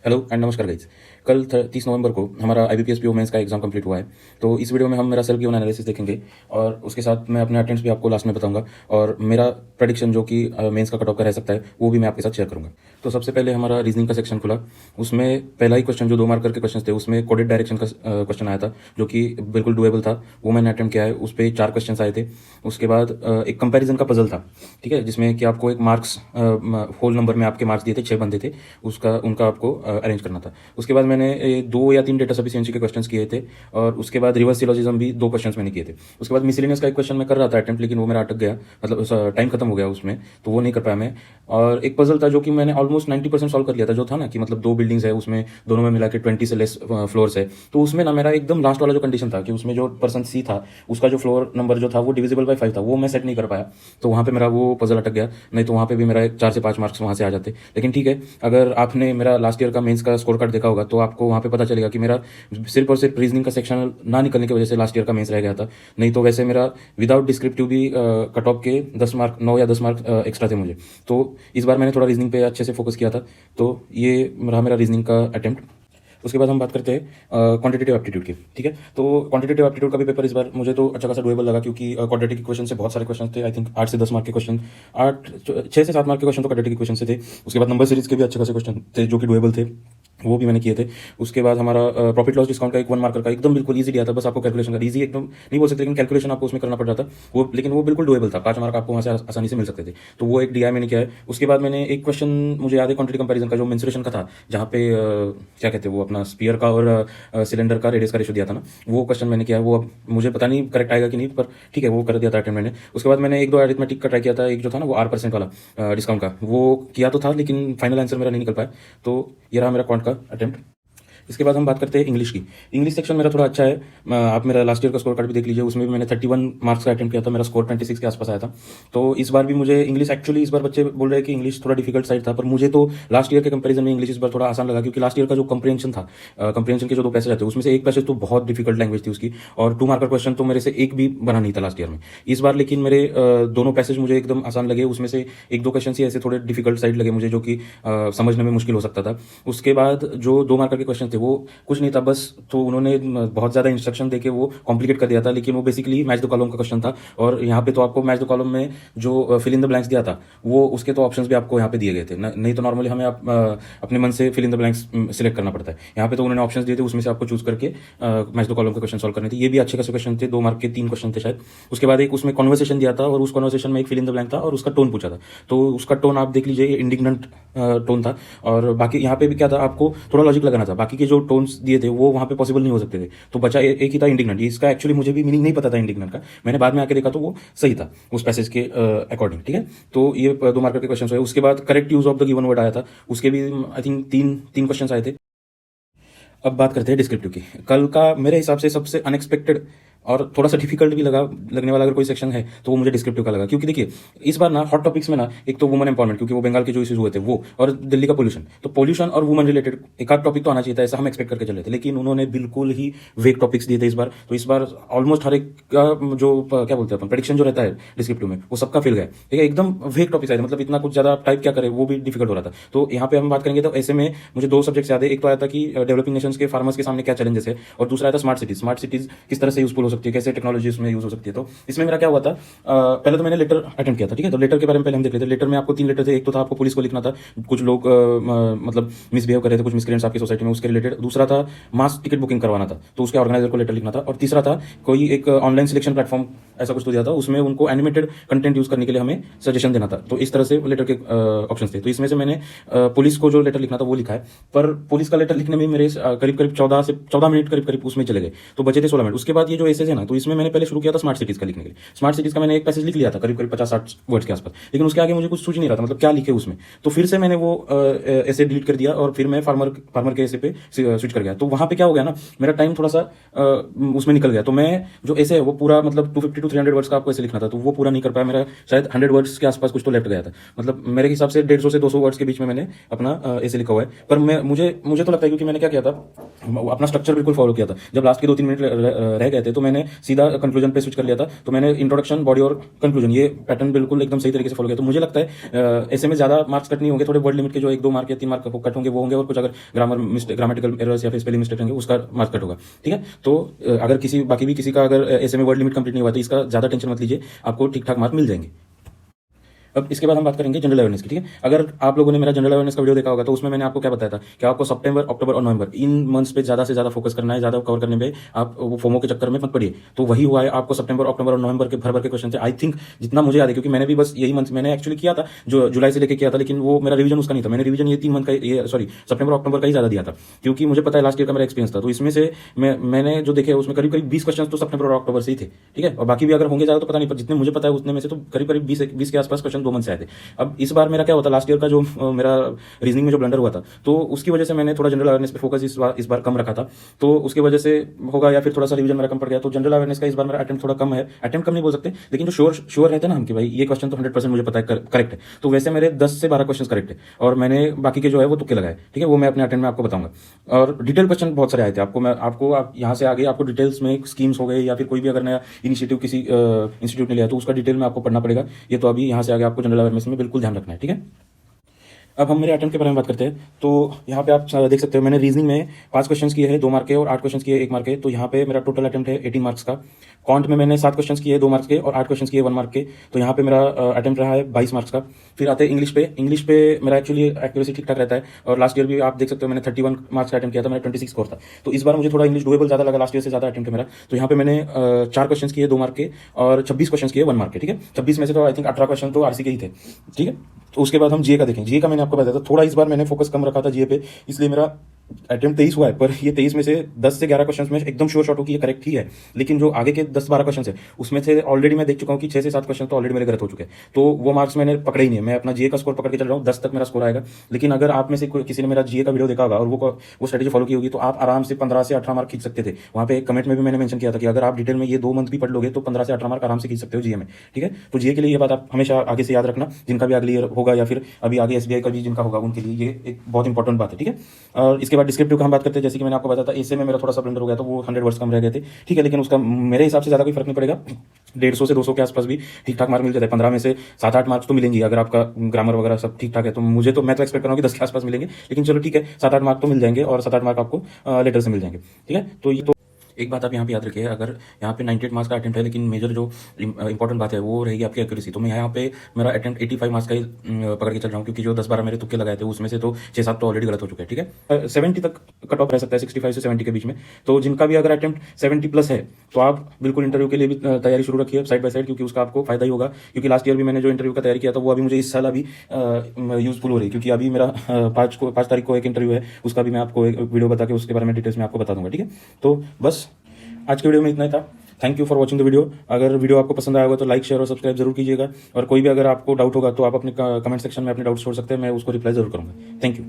Hello and नमस्कार guys. कल 30 नवंबर को हमारा IBPS PO मेंस का एग्जाम कंप्लीट हुआ है। तो इस वीडियो में हम मेरा सेल्फ गिवन एनालिसिस देखेंगे और उसके साथ मैं अपने अटेम्प्ट्स भी आपको लास्ट में बताऊंगा और मेरा प्रेडिक्शन जो कि मेंस का कट ऑफ का रह सकता है वो भी मैं आपके साथ शेयर करूंगा। तो सबसे पहले हमारा रीजनिंग का सेक्शन खुला। उसमें पहला ही क्वेश्चन जो 2 मार्कर के क्वेश्चन थे उसमें कोडेड डायरेक्शन का क्वेश्चन आया था जो कि बिल्कुल डुएबल था। वो मैंने अटेम्प्ट किया है। उस पर 4 क्वेश्चन आए थे। उसके बाद एक कंपेरिजन का पजल था, ठीक है, जिसमें कि आपको एक मार्क्स होल नंबर में आपके मार्क्स दिए थे, 6 बनते थे, उसका उनका आपको अरेंज करना था। उसके बाद मैंने 2 या 3 डेटा सफिशिएंसी के क्वेश्चंस किए थे और उसके बाद रिवर्स सिलोजिज्म भी 2 क्वेश्चंस मैंने किए थे। उसके बाद मिसलेनियस का एक क्वेश्चन मैं कर रहा था अटेम्प्ट, लेकिन वो मेरा अटक गया, मतलब टाइम खत्म हो गया उसमें, तो वो नहीं कर पाया मैं। और एक पजल था जो कि मैंने ऑलमोस्ट 90% सॉल्व कर लिया था, जो था ना कि मतलब 2 बिल्डिंग्स है, उसमें दोनों में मिला के 20 से लेस फ्लोर्स है। तो उसमें ना मेरा एकदम लास्ट वाला जो कंडीशन था कि उसमें जो पर्सन सी था उसका जो फ्लोर नंबर जो था वो डिविजिबल बाय 5 था, वो मैं सेट नहीं कर पाया। तो वहाँ पे मेरा वो पजल अटक गया। नहीं तो वहाँ पे भी मेरा 4 से 5 मार्क्स वहाँ से आ जाते। लेकिन ठीक है, अगर आपने मेरा लास्ट ईयर का मेंस का स्कोर कार्ड देखा होगा तो आपको वहाँ पे पता चलेगा कि मेरा सिर्फ और सिर्फ रीजनिंग का सेक्शन ना निकलने की वजह से लास्ट ईयर का मेंस रह गया था। नहीं तो वैसे मेरा विदाउट डिस्क्रिप्टिव भी कट ऑफ के 10 मार्क 9 या 10 मार्क एक्स्ट्रा थे मुझे। तो इस बार मैंने थोड़ा रीजनिंग पे अच्छे से फोकस किया था। तो ये रहा मेरा रीजनिंग का अटेम्प्ट। उसके बाद हम बात करते हैं क्वांटिटेटिव एप्टीट्यूड की, ठीक है। तो क्वांटिटेटिव एप्टीट्यूड का भी पेपर इस बार मुझे तो अच्छा खासा डुएबल लगा, क्योंकि क्वाड्रेटिक इक्वेशन से बहुत सारे क्वेश्चन थे। आई थिंक 8 से 10 मार्क के क्वेश्चन, 6 से 7 मार्क के क्वेश्चन तो क्वाड्रेटिक इक्वेशन से थे। उसके बाद नंबर सीरीज के भी अच्छे खासे क्वेश्चन थे जो कि डुएबल थे, वो भी मैंने किए थे। उसके बाद हमारा प्रॉफिट लॉस डिस्काउंट का एक 1 मार्कर का एकदम बिल्कुल ईजी दिया था, बस आपको कैलकुलेशन का, ईजी एकदम नहीं बोल सकते लेकिन कैलकुलेशन आपको उसमें करना पड़ जाता वो, लेकिन वो बिल्कुल डुएबल था। 5 मार्क आपको वहाँ से आसानी से मिल सकते थे। तो वो एक DI मैंने किया है। उसके बाद मैंने एक क्वेश्चन मुझे याद है क्वांटिटी कंपैरिजन का, जो मेंसुरेशन का था, जहाँ पे क्या कहते हैं वो अपना स्पीयर का और सिलेंडर का रेडियस का रेशो दिया था ना, वो क्वेश्चन मैंने किया है। वो अब मुझे पता नहीं करेक्ट आएगा कि नहीं, पर ठीक है, वो कर दिया था अटेम्प्ट मैंने। उसके बाद मैंने 1-2 अरिथमेटिक का ट्राई किया था। एक जो था ना वो R% वाला डिस्काउंट का, वो किया तो था लेकिन फाइनल आंसर मेरा नहीं निकल पाया। तो ये रहा मेरा क्वांट का अटेम्प्ट। इसके बाद हम बात करते हैं इंग्लिश की। इंग्लिश सेक्शन मेरा थोड़ा अच्छा है। आप मेरा लास्ट ईयर का स्कोर कार्ड भी देख लीजिए, उसमें भी मैंने 31 मार्क्स का अटेम्प्ट किया था, मेरा स्कोर 26 के आसपास आया था। तो इस बार भी मुझे इंग्लिश, एक्चुअली इस बार बच्चे बोल रहे हैं कि इंग्लिश थोड़ा डिफिकल्ट साइड था, पर मुझे तो लास्ट ईयर के कंपेरिजन में इंग्लिश इस बार थोड़ा आसान लगा, क्योंकि लास्ट ईयर का जो कंप्रेंशन था, कंप्रेंशन के जो 2 पैसेज आते उसमें से एक पैसेज तो बहुत डिफिकल्ट लैंग्वेज थी उसकी, और 2 मार्कर क्वेश्चन तो मेरे से एक भी बना नहीं था लास्ट ईयर में। इस बार लेकिन मेरे दोनों पैसेज मुझे एकदम आसान लगे। उसमें से 1-2 क्वेश्चन ही ऐसे थोड़े डिफिकल्ट साइड लगे मुझे, जो कि समझने में मुश्किल हो सकता था। उसके बाद जो 2 मार्कर के क्वेश्चन थे वो कुछ नहीं था, बस तो उन्होंने बहुत ज़्यादा इंस्ट्रक्शन देके वो कॉम्प्लिकेट कर दिया था, लेकिन वो बेसिकली मैच द कॉलम का क्वेश्चन था। और यहाँ पे तो आपको मैच द कॉलम में जो फिल इन द ब्लैंक्स दिया था, वो उसके तो ऑप्शंस भी आपको यहाँ पे दिए गए थे। नहीं तो नॉर्मली हमें अपने मन से fill in the blanks select करना पड़ता है। यहाँ पे तो उन्होंने ऑप्शंस दिए थे, उसमें से आपको चूज करके मैच द कॉलम के क्वेश्चन सॉल्व करने थे। ये भी अच्छे खासे क्वेश्चन थे, 2 मार्क के 3 क्वेश्चन थे शायद। उसके बाद एक उसमें कॉन्वर्सेशन दिया था और उस कॉन्वर्सेशन में एक फिल इन द ब्लैंक था और उसका टोन पूछा था। तो उसका टोन आप देख लीजिए, इंडिग्नेंट टोन था। और बाकी यहाँ पे भी क्या था, आपको थोड़ा लॉजिक लगाना था। बाकी के जो टोन्स दिए थे वो वहाँ पे पॉसिबल नहीं हो सकते थे, तो बचा एक ही था इंडिग्नेंट। इसका एक्चुअली मुझे भी मीनिंग नहीं पता था इंडिग्नेंट का, मैंने बाद में आके देखा तो वो सही था उस पैसेज के अकॉर्डिंग, ठीक है। तो ये 2 मार्कर के क्वेश्चन हुए। उसके बाद correct use of the given word आया था, उसके भी आई थिंक 3 क्वेश्चन आए थे। अब बात करते हैं डिस्क्रिप्टिव की। कल का मेरे हिसाब से सबसे अनएक्सपेक्टेड और थोड़ा सा डिफिकल्ट भी लगने वाला अगर कोई सेक्शन है तो वो मुझे डिस्क्रिप्टिव का लगा, क्योंकि देखिए इस बार ना हॉट टॉपिक्स में ना एक तो वुमन एम्पावरमेंट, क्योंकि वो बंगाल के जो इश्यूज हुए थे वो, और दिल्ली का पोल्यूशन। तो पोल्यूशन और वुमन रिलेटेड एक आध टॉपिक तो आना चाहिए था, ऐसा हम एक्सपेक्ट करके चले थे, लेकिन उन्होंने बिल्कुल ही वेग टॉपिक्स दिए थे इस बार। तो इस बार ऑलमोस्ट हर एक का जो क्या बोलते हैं अपन प्रेडिक्शन जो रहता है डिस्क्रिप्टिव में, वो सबका फेल गया, ठीक है। एकदम वेग टॉपिक्स आए थे, मतलब इतना कुछ ज्यादा टाइप क्या करे वो भी डिफिकल्ट हो रहा था। तो यहाँ पे हम बात करेंगे तो ऐसे में मुझे 2 सब्जेक्ट्स याद है। एक तो आया था कि डेवलपिंग नेशंस के फार्मर्स के सामने क्या चैलेंजेस है, और दूसरा आया था स्मार्ट सिटीज। स्मार्ट सिटीज किस तरह से यूजफुल हो सकती है, कैसे टेक्नोलॉजी उसमें यूज हो सकती है। तो इसमें मेरा क्या हुआ था, पहले तो मैंने लेटर अटेम्प्ट किया था, ठीक है। तो लेटर के बारे में पहले हम देख लेते हैं। लेटर में आपको 3 लेटर थे। एक तो था आपको पुलिस को लिखना था, कुछ लोग मतलब मिसबिहेव कर रहे थे, कुछ मिसक्रेंट्स आपकी सोसाइटी में, उसके रिलेटेड। दूसरा था मास टिकट बुकिंग करवाना था, तो उसके ऑर्गेनाइजर को लेटर लिखना था। और तीसरा था कोई एक ऑनलाइन सिलेक्शन प्लेटफॉर्म ऐसा कुछ तो दिया था, उसमें उनको एनिमेटेड कंटेंट यूज करने के लिए हमें सजेशन देना था। तो इस तरह से लेटर के ऑप्शन थे। तो इसमें से मैंने पुलिस को जो लेटर लिखना था वो लिखा है, पर पुलिस का लेटर लिखने में मेरे करीब करीब 14 मिनट करीब उसमें चले गए, तो बचे थे 16 मिनट। उसके बाद ये जो एसेज है ना, तो इसमें मैंने पहले शुरू किया था स्मार्ट सिटीज का लिखने के लिए। स्मार्ट सिटीज का मैंने एक पैसेज लिख लिया था करीब करीब 50-60 वर्ड्स के आसपास, लेकिन उसके आगे मुझे कुछ सूझ नहीं रहा था, मतलब क्या लिखे उसमें। तो फिर से मैंने वो ऐसे डिलीट कर दिया और फिर मैं फार्मर के ऐसे पे स्विच कर गया। तो वहां पे क्या हो गया ना, मेरा टाइम थोड़ा सा उसमें निकल गया। तो मैं जो ऐसे है वो पूरा मतलब 250 to 300 वर्ड्स का आपको ऐसे लिखना था, तो वो पूरा नहीं कर पाया। मेरा शायद 100 वर्ड्स के आसपास कुछ तो लेफ्ट गया था, मतलब मेरे हिसाब से 150 से 200 वर्ड्स के बीच में मैंने अपना ऐसे लिखा हुआ है। पर मुझे तो लगता है, क्योंकि मैंने क्या किया था, अपना स्ट्रक्चर बिल्कुल फॉलो किया था। जब लास्ट के 2-3 मिनट रह गए थे तो मैंने सीधा कंक्लूजन पे स्विच कर लिया था। तो मैंने इंट्रोडक्शन, बॉडी और कंक्लूजन ये पैटर्न बिल्कुल एकदम सही तरीके से फॉलो किया। तो मुझे लगता है ऐसे में ज़्यादा मार्क्स कट नहीं होंगे, थोड़े वर्ड लिमिट के जो 1-2 मार्क या 3 मार्क कट होंगे वो होंगे, और कुछ अगर ग्रामेटिकल एरर्स या फिर स्पेलिंग मिस्टेक होंगे उसका मार्क्स कट होगा। ठीक है, तो अगर बाकी भी किसी का अगर ऐसे में वर्ड लिमिट कंप्लीट नहीं हुआ तो इसका ज़्यादा टेंशन मत लीजिए, आपको ठीक ठाक मार्क मिल जाएंगे। अब इसके बाद हम बात करेंगे जनरल अवेयरनेस की। ठीक है, अगर आप लोगों ने मेरा जनरल अवेयरनेस का वीडियो देखा होगा तो उसमें मैंने आपको क्या बताया था कि आपको सितंबर, अक्टूबर और नवंबर इन मंथ्स पे ज़्यादा से ज़्यादा फोकस करना है, ज़्यादा कवर करने में आप वो फोमो के चक्कर में मत पड़िए। तो वही हुआ है, आपको सितंबर, अक्टूबर और नवंबर के भर भर के क्वेश्चन थे। आई थिंक जितना मुझे याद है, क्योंकि मैंने भी बस यही मंथ मैंने एक्चुअली किया था, जो जुलाई से लेकर किया था, लेकिन वो मेरा रिवीजन उसका नहीं था। मैंने रिवीजन ये 3 मंथ का, ये सॉरी सितंबर अक्टूबर का ही ज़्यादा दिया था, क्योंकि मुझे पता है लास्ट ईयर का मेरा एक्सपीरियंस था। तो इसमें से मैंने जो देखे उसमें करीब करीब 20 क्वेश्चन तो सितंबर और अक्टूबर से ही थे। ठीक है, और बाकी भी अगर होंगे ज़्यादा तो पता नहीं, पर जितने मुझे पता है उतने में से तो करीब करीब 20 के आसपास क्वेश्चन 2 मंथ से आए थे। अब इस बार मेरा क्या होता, लास्ट ईयर का जो मेरा रीजनिंग में जो ब्लंडर हुआ था, तो उसकी वजह से मैंने थोड़ा जनरल अवेयरनेस पे फोकस इस बार कम रखा था। तो उसकी वजह से होगा, या फिर थोड़ा सा रिवीजन मेरा कम पड़ गया। तो जनरल अवेयरनेस का इस बार मेरा अटेम्प्ट थोड़ा कम है। अटेम्प्ट कम नहीं बोल सकते, लेकिन जो श्योर रहते हैं ना हम कि भाई ये क्वेश्चन तो 100% मुझे पता है करेक्ट है, तो वैसे मेरे 10 से 12 क्वेश्चन करेक्ट है, और मैंने बाकी के जो है वो तुक्के लगाए। ठीक है, वो मैं अपने अटेम्प्ट में आपको बताऊंगा। और डिटेल क्वेश्चन बहुत सारे आए थे। आपको यहाँ से आगे आपको डिटेल्स में स्कीम्स हो गए, या फिर कोई भी अगर नया इनिशिएटिव किसी इंस्टीट्यूट ने लिया तो उसका डिटेल में आपको पढ़ना पड़ेगा। ये तो अभी यहाँ से आगे आपको जनरल अवेयरनेस में बिल्कुल ध्यान रखना है। ठीक है, अब हम मेरे अटेम्प्ट के बारे में बात करते हैं। तो यहाँ पे आप देख सकते हो मैंने रीजनिंग में 5 क्वेश्चंस किए हैं 2 मार्क के, और 8 क्वेश्चंस किए 1 मार्क के। तो यहाँ पे मेरा टोटल अटेम्प्ट है 18 मार्क्स का। कॉन्ट में मैंने 7 क्वेश्चंस किए 2 मार्क्स के, और 8 क्वेश्चंस किए 1 मार्क के। तो यहाँ पे मेरा अटेम्प्ट रहा है 22 मार्क्स का। फिर आते हैं इंग्लिश पे मेरा एक्चुअली एक्यूरेसी ठीक ठाक रहता है, और लास्ट ईयर भी आप देख सकते हो मैंने 31 मार्क्स का अटेम्प्ट किया था, मेरा 26 स्कोर था। तो इस बार मुझे थोड़ा इंग्लिश डुएबल ज़्यादा लगा, लास्ट ईयर से ज़्यादा अटेम्प्ट है मेरा। तो यहाँ पे मैंने 4 क्वेश्चन किए 2 मार्क के, और 26 क्वेश्चन किए 1 मार्क के। ठीक है, 26 में से तो आई थिंक 18 क्वेश्चन तो आरसी के ही थे। ठीक है, तो उसके बाद हम जीए का देखें। जीए का मैंने आपको बताया था, थोड़ा इस बार मैंने फोकस कम रखा था जीए पे, इसलिए मेरा अटेम्प्ट 23 हुआ है। पर ये 23 में से 10 से 11 क्वेश्चन में एकदम श्योर शॉट हो कि ये करेक्ट ही है, लेकिन जो आगे के 10-12 क्वेश्चन है उसमें से ऑलरेडी मैं देख चुका हूँ कि 6 से 7 क्वेश्चन तो ऑलरेडी मेरे गलत हो चुके हैं। तो वो मार्क्स मैंने पकड़े ही नहीं है। मैं अपना जीए का स्कोर पकड़ के चल रहा हूँ, 10 तक मेरा स्कोर आएगा। लेकिन अगर आप में से किसी ने मेरा जीए का वीडियो देखा होगा और वो स्ट्रेटेजी फॉलो की होगी, तो आप आराम से 15 से 18 मार्क खींच सकते थे। वहाँ पे कमेंट में भी मैंने मेंशन किया था कि अगर आप डिटेल में ये 2 मंथ भी पढ़ लोगे तो 15 से 18 मार्क आराम से खींच सकते हो जीए में। ठीक है, तो जीए के लिए ये बात आप हमेशा आगे से याद रखना, जिनका भी अगले ईयर होगा या फिर अभी आगे एसबीआई का भी जिनका होगा उनके लिए ये एक बहुत इंपॉर्टेंट बात है। ठीक है, और इसके बाद डिस्क्रिप्टिव का हम बात करते हैं। जैसे कि मैंने आपको बताया था ऐसे में मेरा थोड़ा सा ब्लंडर हो गया, तो वो 100 वर्ड्स कम रह गए थे। ठीक है, लेकिन उसका मेरे हिसाब से ज़्यादा कोई फर्क नहीं पड़ेगा। 150 से 200 के आसपास भी ठीक ठाक मार्क मिल जाता है। 15 में से 7-8 मार्क्स तो मिलेंगे अगर आपका ग्रामर वगैरह सब ठीक ठाक है। तो मैं तो एक्सपेक्ट कर रहा हूँ कि 10 के आसपास मिलेंगे, लेकिन चलो ठीक है, 7-8 मार्क तो मिल जाएंगे, और 7-8 मार्क आपको लेटर से मिल जाएंगे। ठीक है, तो ये तो एक बात आप यहाँ पे याद रखिए, अगर यहाँ पे 98 मार्क्स का अटेम्प्ट है, लेकिन मेजर जो इंपॉर्टेंट बात है वो रहेगी आपकी एक्यूरेसी। तो मैं यहाँ पे मेरा अटेम्प्ट 85 मार्क्स का ही पकड़ के चल रहा हूँ, क्योंकि जो 10-12 मेरे तुक्के लगाए थे उसमें से तो 6-7 तो ऑलरेडी गलत हो चुके हैं। ठीक है, 70 तक कट ऑफ रह सकता है, 65 से 70 के बीच में। तो जिनका भी अगर अटेम्प्ट 70+ है तो आप बिल्कुल इंटरव्यू के लिए भी तैयारी शुरू रखिए साइड बाय साइड, क्योंकि उसका आपको फायदा ही होगा। क्योंकि लास्ट ईयर भी मैंने जो इंटरव्यू का तैयारी किया था वो अभी मुझे इस साल अभी यूजफुल हो रही है, क्योंकि अभी मेरा 5 तारीख को एक इंटरव्यू है, उसका भी मैं आपको एक वीडियो बता के उसके बारे में डिटेल्स में आपको बता दूंगा। ठीक है, तो बस आज के वीडियो में इतना ही था। Thank you for watching the video. अगर वीडियो आपको पसंद आया होगा तो लाइक, शेयर और सब्सक्राइब जरूर कीजिएगा। और कोई भी अगर आपको डाउट होगा तो आप अपने कमेंट सेक्शन में अपने डाउट छोड़ सकते हैं, मैं उसको रिप्लाई जरूर करूंगा। Thank you.